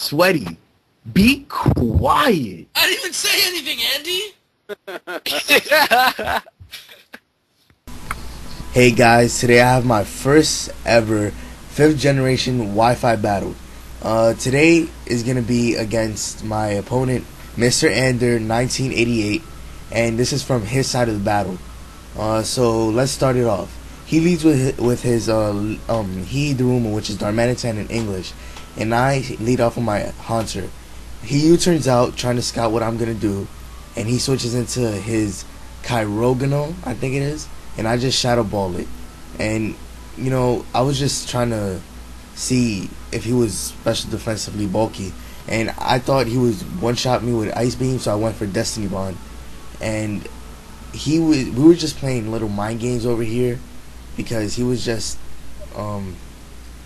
Sweaty, be quiet. I didn't even say anything, Andy! Hey guys, today I have my first ever 5th generation Wi-Fi battle. Today is going to be against my opponent, MrAnder1988, and this is from his side of the battle. So let's start it off. He leads with his he Daruma, which is Darmanitan in English, and I lead off with my Haunter. He U-turns out trying to scout what I'm going to do, and he switches into his Kyrogano, I think it is, and I just Shadow Ball it. And, you know, I was just trying to see if he was special defensively bulky, and I thought he was one-shot me with Ice Beam, so I went for Destiny Bond. And we were just playing little mind games over here, because he was just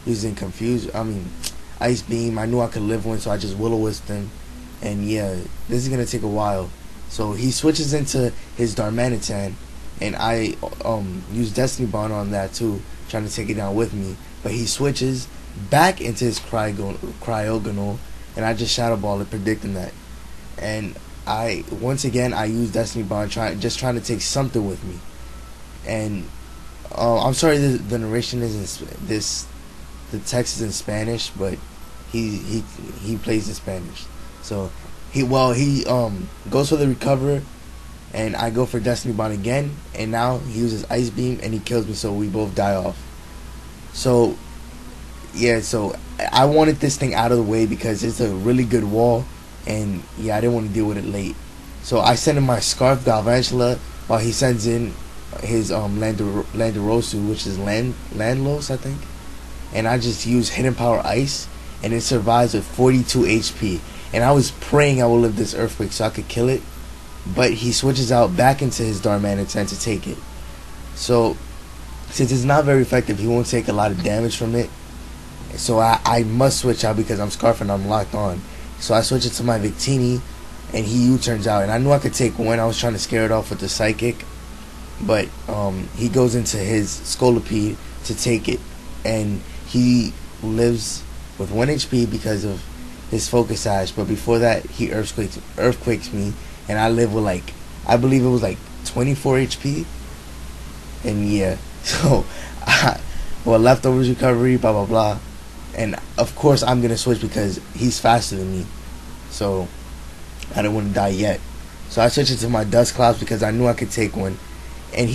using Ice Beam. I knew I could live one, so I just Will-O-Wisp him. And yeah, this is gonna take a while. So he switches into his Darmanitan, and I use Destiny Bond on that too, trying to take it down with me. But he switches back into his Cryogonal, and I just Shadow Ball it, predicting that. And once again I use Destiny Bond, trying to take something with me. And I'm sorry the narration isn't the text is in Spanish, but he plays in Spanish. So he goes for the recover, and I go for Destiny Bond again, and now he uses Ice Beam and he kills me, so we both die off. So yeah, so I wanted this thing out of the way because it's a really good wall, and yeah, I didn't want to deal with it late. So I send in my Scarf Galvantula while he sends in his Landorosu, which is Landlos, I think. And I just use Hidden Power Ice, and it survives with 42 HP. And I was praying I would live this Earthquake so I could kill it, but he switches out back into his Darmanitan to take it. So since it's not very effective, he won't take a lot of damage from it. So I must switch out because I'm Scarf and I'm locked on. So I switch it to my Victini, and he U-turns out. And I knew I could take one. I was trying to scare it off with the Psychic, but he goes into his Scolipede to take it, and he lives with 1 HP because of his Focus Sash. But before that, he Earthquakes me, and I live with I believe it was 24 HP. And yeah, so leftovers recovery, blah blah blah. And of course I'm gonna switch because he's faster than me, so I don't want to die yet. So I switch it to my Dust Clouds because I knew I could take one. And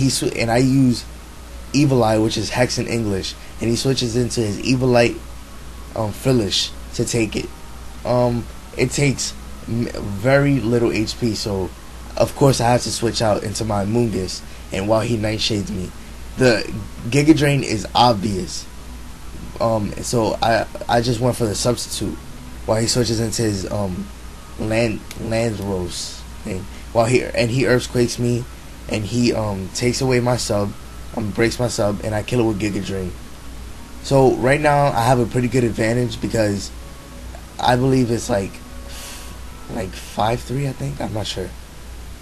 I use Evil Eye, which is Hex in English, and he switches into his Evil Light Frillish to take it. It takes very little HP, so of course I have to switch out into my Moongus, and while he Nightshades me. The Giga Drain is obvious, so I just went for the substitute while he switches into his Landros thing, he Earthquakes me, and he takes away my sub, breaks my sub, and I kill it with Giga Drain. So right now I have a pretty good advantage because I believe it's like 5-3, I think. I'm not sure.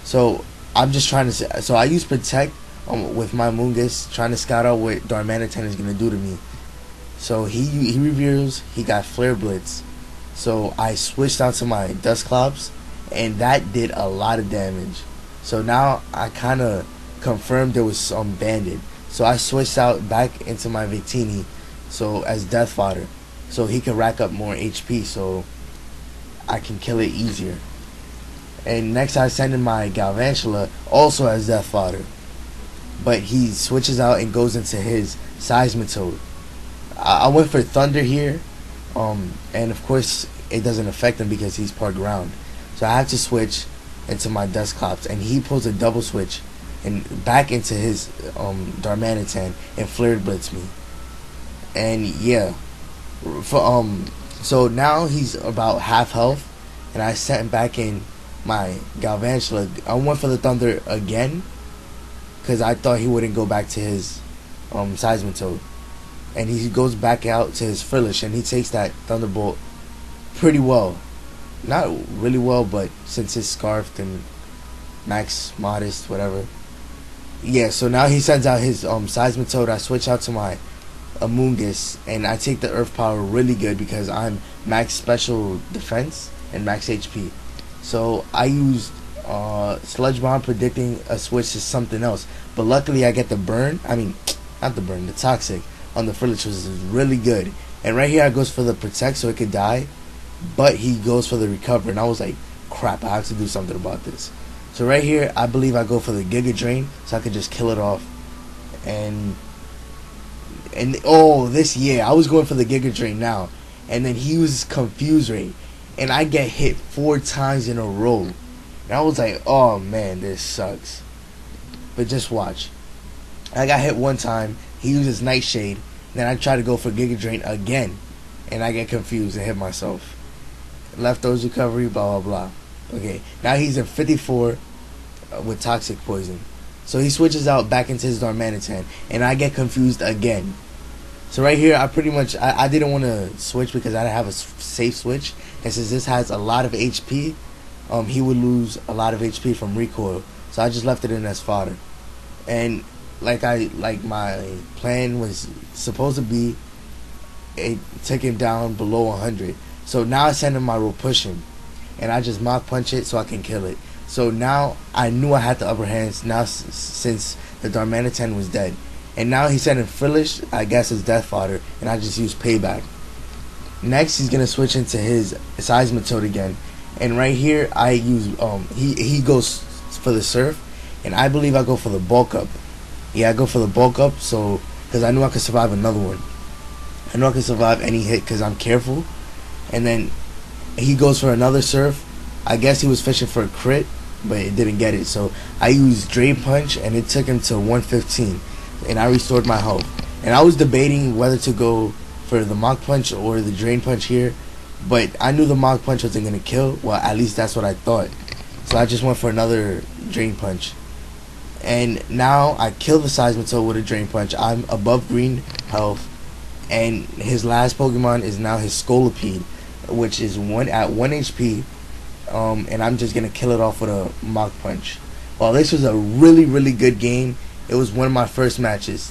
So I'm just trying to. So I use Protect with my Moongus, trying to scout out what Darmanitan is gonna do to me. So he reveals he got Flare Blitz. So I switched out to my Dust Clops, and that did a lot of damage. So now I kind of confirmed there was some banded. So I switched out back into my Victini, so as Death Fodder, so he can rack up more HP, so I can kill it easier. And next I send in my Galvantula, also as Death Fodder, but he switches out and goes into his Seismitoad. I went for Thunder here, and of course it doesn't affect him because he's part ground. So I have to switch into my Dusclops, and he pulls a double switch and back into his Darmanitan and Flare Blitz me. And yeah, so now he's about half health, and I sent back in my Galvantula. I went for the Thunder again because I thought he wouldn't go back to his Seismitoad, and he goes back out to his Frillish, and he takes that Thunderbolt pretty well. Not really well, but since it's Scarfed and Max Modest, whatever. Yeah, so now he sends out his Seismitoad. I switch out to my Amoonguss, and I take the Earth Power really good because I'm max special defense and max HP. So I used Sludge Bomb, predicting a switch to something else. But luckily I get the burn. I mean, not the burn, the toxic on the Frillich was really good. And right here I goes for the protect so it could die, but he goes for the recover, and I was like, crap, I have to do something about this. So right here I believe I go for the Giga Drain so I could just kill it off. And oh, I was going for the Giga Drain now, and then he was confused rate, and I get hit 4 times in a row, and I was like, oh man, this sucks. But just watch, I got hit 1 time, he uses Nightshade, then I try to go for Giga Drain again, and I get confused and hit myself. Leftovers recovery, blah blah blah. Okay, now he's at 54 with Toxic Poison. So he switches out back into his Darmanitan, and I get confused again. So right here, I didn't want to switch because I didn't have a safe switch. And since this has a lot of HP, he would lose a lot of HP from recoil. So I just left it in as fodder. And like my plan was supposed to be, it took him down below 100. So now I send him my roll push him, and I just Mach Punch it so I can kill it. So now I knew I had the upper hands now since the Darmanitan was dead. And now he's sending Frillish, I guess, as death fodder, and I just use payback. Next he's gonna switch into his Seismitoad again. And right here I use he goes for the surf, and I believe I go for the bulk up. Yeah, I go for the bulk up, so because I knew I could survive another one. I know I can survive any hit because I'm careful. And then he goes for another surf. I guess he was fishing for a crit, but it didn't get it. So I used Drain Punch, and it took him to 115, and I restored my health. And I was debating whether to go for the Mach Punch or the Drain Punch here, but I knew the Mach Punch wasn't gonna kill. Well, at least that's what I thought. So I just went for another Drain Punch. And now I kill the Seismitoad with a Drain Punch. I'm above green health, and his last Pokemon is now his Scolipede, which is at 1 HP. And I'm just gonna kill it off with a Mach Punch. Well, this was a really good game. It was one of my first matches.